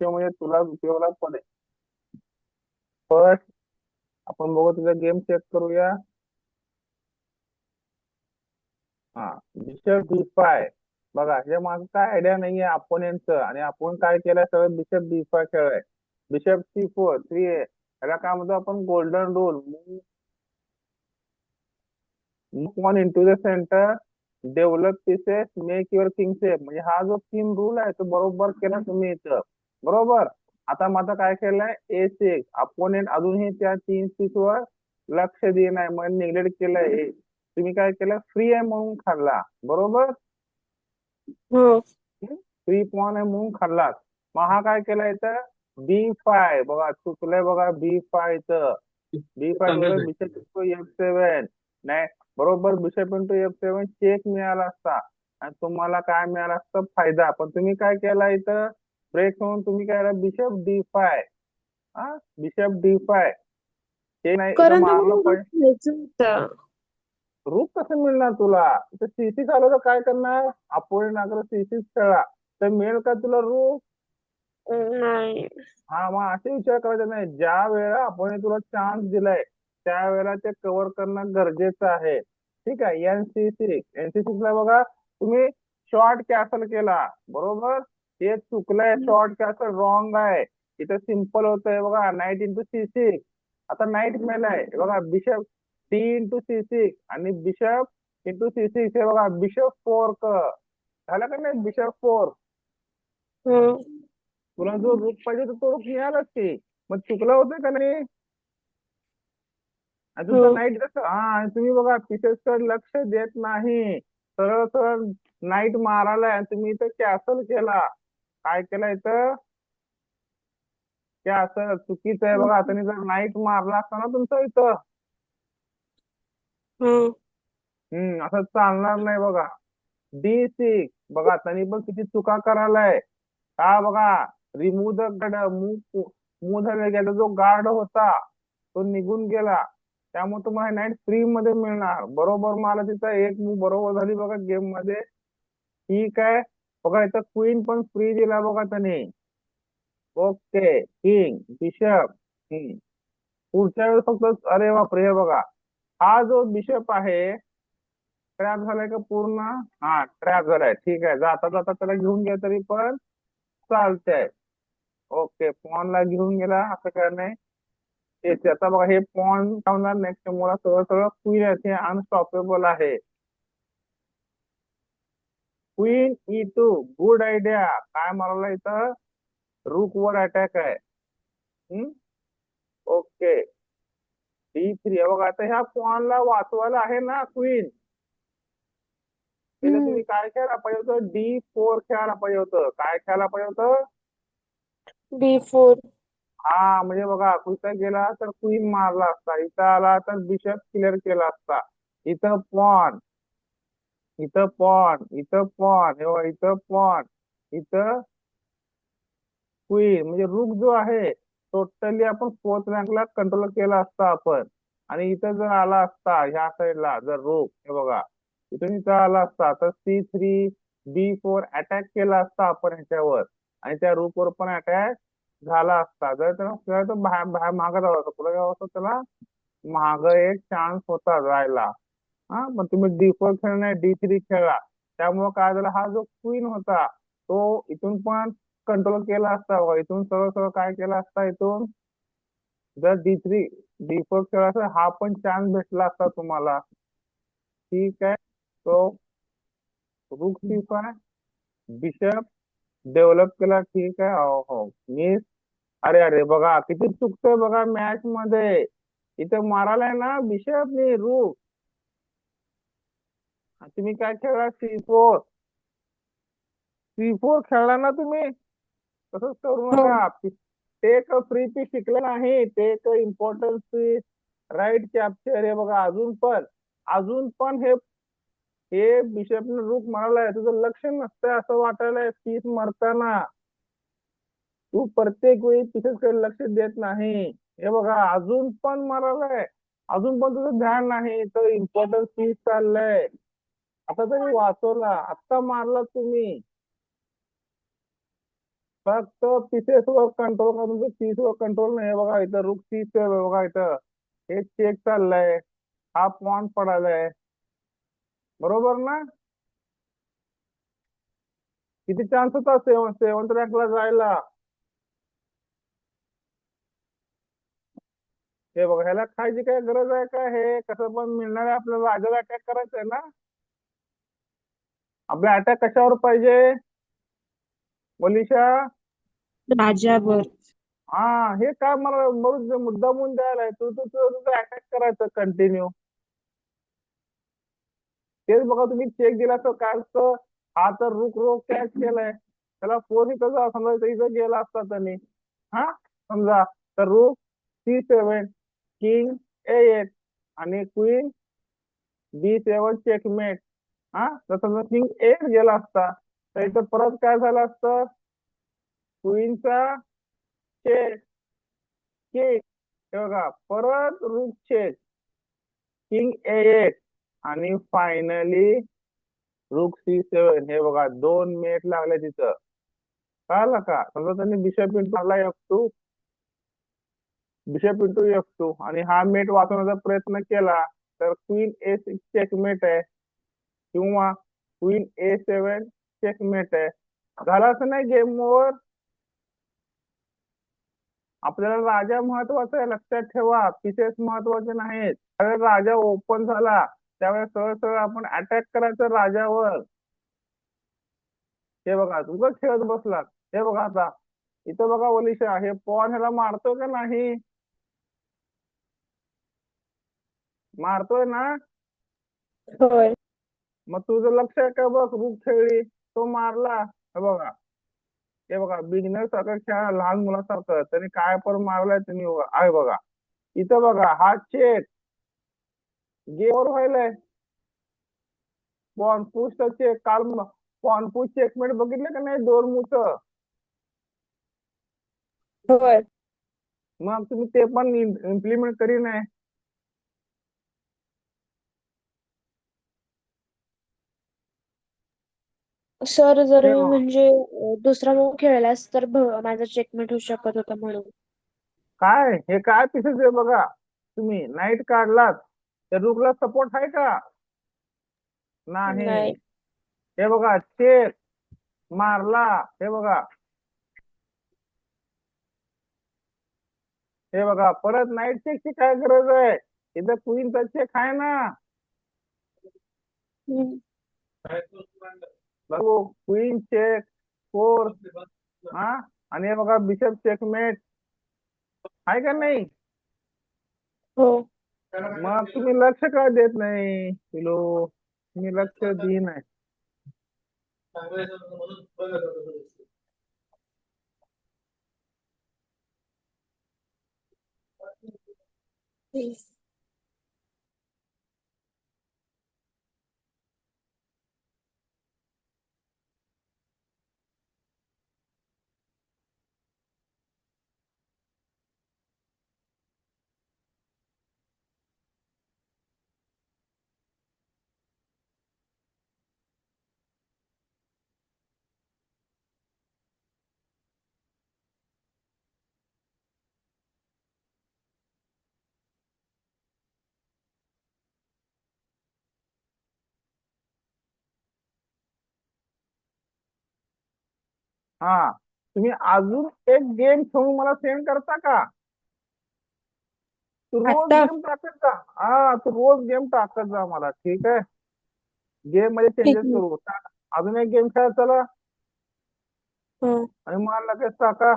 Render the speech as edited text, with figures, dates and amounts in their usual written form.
ते म्हणजे तुला उपयोगाला पडेल. फर्स्ट आपण बघू तुझा गेम चेक करूया. हा, बिशप D5. बघा हे माझं काय आयडिया नाहीये अपोनेंटचं, आणि आपण काय केलंय सगळं बिशप D5 खेळलाय. बिशप C4 3 आहे, याला काय म्हणतो आपण golden rule. Move one into the centre, develop pieces, make your king safe. म्हणजे हा जो 3 रूल आहे तो बरोबर केला तुम्ही इथं. बरोबर. आता माझं काय केलंय A6, अपोनेंट अजूनही त्या 3 पीस वर लक्ष दे नाही, मग निग्लेक्ट केलंय. तुम्ही काय केलं फ्री आहे म्हणून खाल्ला. बरोबर. हो. फ्री पॉन आहे म्हणून खाल्लात. मग हा काय केला इथं B5. बघा चुकलंय बघा B5 इथं. B5 बरोबर बिशप इंटू F7. नाही, बरोबर बिशप इंटू F7 चेक मिळाला असता आणि तुम्हाला काय मिळाला असतं फायदा. पण तुम्ही काय केला इथं ब्रेक म्हणून तुम्ही काय बिशप D5. हा, बिशप D5 हे नाही इथं कारण तर मारलं मला रूप पाहिजे. घ्यायचं होतं. रूप कसं मिळणार तुला. इथं C6 आलं तर काय करणार. अपोजिट अगर C6 खेळला तर मिळेल का तुला रूप. नाही. हा, मग असे विचार करायचा नाही. ज्या वेळेला आपण तुला चान्स दिलाय त्यावेळेला ते कव्हर करणं गरजेचं आहे. ठीक आहे. NC6 ला बघा तुम्ही शॉर्ट कॅसल केला. बरोबर. हे चुकलंय, शॉर्ट कॅसल रॉंग आहे. इथं सिंपल होतंय बघा नाईट इंटू C6. आता नाईट मेलाय बघा बिशप D into C6 आणि बिशप इंटू C6 हे बघा बिशप 4 झालं का नाही बिशप 4. हम्म. तुला जो रूप पाहिजे तो रूप मिळालाच की. मग चुकलं होतं का नाही. आणि तुमचा हम्म. नाईट कसं हा, आणि तुम्ही बघा पीसेस कडे लक्ष देत नाही. सरळ सरळ नाईट मारायला आणि तुम्ही इथं कॅसल केला. काय केलं इथं कॅसल चुकीचं आहे बघा. त्यांनी जर नाईट मारला असता ना तुमचं इथं, हम्म. असं चालणार नाही बघा. D6 बघा त्यांनी पण किती चुका करायलाय. हा बघा, रिमूव्ह द मूव्ह द गेला जो गार्ड होता तो निघून गेला. त्यामुळे तुम्हाला नाईट फ्री मध्ये मिळणार. बरोबर. मला तिथं एक मूव बरोबर झाली बघा गेम मध्ये. ठीक आहे. बघा इथं क्वीन पण फ्री दिला बघा त्याने. ओके. King bishop. पुढच्या वेळेस फक्त अरे बापरे हे बघा हा जो बिशप आहे ट्रॅप झालाय का पूर्ण. हा, ट्रॅप झालाय. ठीक आहे. जाता जाता त्याला घेऊन घ्या तरी पण चालतंय. ओके, पॉनला घेऊन गेला असं काय नाही. तेच आता बघा हे पॉन लावणार नेक्स्ट मुला सरळ सरळ क्वीन आहे अनस्टॉपेबल आहे. Queen E2 good idea. काय मारला इथं रूक वर अटॅक आहे. ओके. D3 बघा आता ह्या पॉनला वाचवायला आहे ना क्वीन. पहिले हम्म. तुम्ही काय खेळायला पाहिजे होतं D4 खेळायला पाहिजे होतं. काय खेळायला पाहिजे होतं. B4. हा, म्हणजे बघा कुठं गेला तर क्वीन मारला असता, इथं आला तर बिशप क्लिअर केला असता. इथं पॉन, इथं पॉन, इथं पॉन, हे बघा इथं पॉन, इथं क्वीन. म्हणजे रूक जो आहे टोटली आपण 4th रँकला कंट्रोल केला असता आपण. आणि इथं जर आला असता ह्या साईडला जर रूक हे बघा इथून इथं आला असता तर C3 B4 अटॅक केला असता आपण ह्याच्यावर, आणि त्या रूक वर पण अटॅक झाला असता. जर त्याला तर बाहेर बाहेर मागं जावं असतं पुढे जावं असतं त्याला माग एक चान्स होता जायला. हा, पण तुम्ही D4 खेळणार D3 खेळला. त्यामुळे काय झालं हा जो क्वीन होता तो इथून पण कंट्रोल केला असता बघा. इथून सरळ सरळ काय केला असता इथून जर D4 खेळला असता हा पण चान्स भेटला असता तुम्हाला. ठीक आहे. तो रूक C5 बिशप डेव्हलप केला. ठीक आहे. हो हो मिस. अरे अरे बघा किती चुकतोय बघा मॅच मध्ये. इथं मारायलाय ना बिशप नी रूक. तुम्ही काय खेळला C4 खेळला ना तुम्ही. तसंच करू हो. नका. ते एक फ्री पी शिकलं नाही, ते एक इम्पॉर्टन्स राईट कॅप्चर हे बघा. अजून पण हे हे बिशपने रूक मारलाय तुझं लक्ष नसतंय असं वाटायलंय पीस मारताना. तू प्रत्येक वेळी पीसेसकडे लक्ष देत नाही. हे बघा अजून पण मारायलाय. अजून पण तुझं ध्यान नाही तर इम्पॉर्टन्स पीस चाललंय. आता तरी वाचवला. आत्ता मारला तुम्ही. फक्त पीसेस वर कंट्रोल करून पीस वर कंट्रोल नाही बघा इथं रुक पीस बघा इथं हे चेक चाललंय हा पॉन पडायलाय बरोबर ना किती चान्स होता सेवन्थ रँकला जायला हे बघा ह्याला खायची काय गरज आहे का हे कसं पण मिळणार आहे आपल्याला राजाला अटॅक करायचंय ना आपला अटॅक कशावर पाहिजे मनीषा राजावर. हा हे काय मला मुद्दा म्हणून द्यायला तू तुझं अटॅक करायचं कंटिन्यू तेच बघा तुम्ही चेक दिला तर काय असतं हा तर रुक रोक कॅच केलाय त्याला फोन इथं जा समजा इथं गेला असता त्यांनी हा समजा तर रुक C7 किंग A8 आणि क्वीन B7 चेकमेट हा तर समजा किंग 8 गेला असता तर इथं परत काय झालं असतं क्वीनचा चेक किंग हे बघा परत रूक चेक किंग A8 आणि फायनली रूक C7 हे बघा 2 मिनिट लागले तिथं कळलं का समजा त्यांनी बिशप इंटू मारला F2 बिशप इंटू F2 आणि हा मेट वाचवण्याचा प्रयत्न केला तर क्वीन A6 चेकमेट आहे किंवा क्वीन A7 चेकमेट आहे झालं असं नाही गेम ओव्हर आपल्याला राजा महत्वाचा आहे लक्षात ठेवा पीसेस महत्वाचे नाहीत अरे राजा ओपन झाला त्यावेळेस सरळ सरळ आपण अटॅक करायचं राजावर हे बघा तुझं खेळत बसलात हे बघा आता इथं बघा ओलिशा हे पॉन ह्याला मारतोय का नाही मारतोय ना होय. मग तुझं लक्ष आहे का बघ रूप खेळली तो मारला हे बघा बिगिनर सारखं खेळा लहान मुलासारखं त्यांनी काय पण मारलाय त्यांनी आहे बघा इथं बघा हा चेक गेमवर व्हायलाय पॉन पुश चेक काल पॉन पुश चेकमेट बघितलं का नाही दोन मुच होय. मग तुम्ही ते पण इम्प्लिमेंट करी नाही सर जर हे मी बघा म्हणजे दुसरा मूव खेळलास तर माझा चेकमेट होऊ शकत होता म्हणून. काय हे काय पीसेस आहे बघा तुम्ही नाईट काढलात त्या रूकला सपोर्ट आहे का नाही नाही. हे बघा चेक मारला हे बघा हे बघा परत नाईट चेकची काय गरज आहे इथं क्वीनचा चेक आहे ना हम्म. बघू क्वीन चेक 4 हा आणि हे बघा बिशप चेकमेट आहे का नाही हो. मग तुम्ही लक्ष का देत नाही पिलो तुम्ही लक्ष देई नाही हा तुम्ही अजून एक गेम खेळून मला सेंड करता का तू रोज आता गेम टाकत जा हा तू रोज गेम टाकत जा मला ठीक आहे गेम मध्ये ठीक चेंजेस आहे. करू अजून एक गेम खेळा चला हं. आणि मला लगेच टाका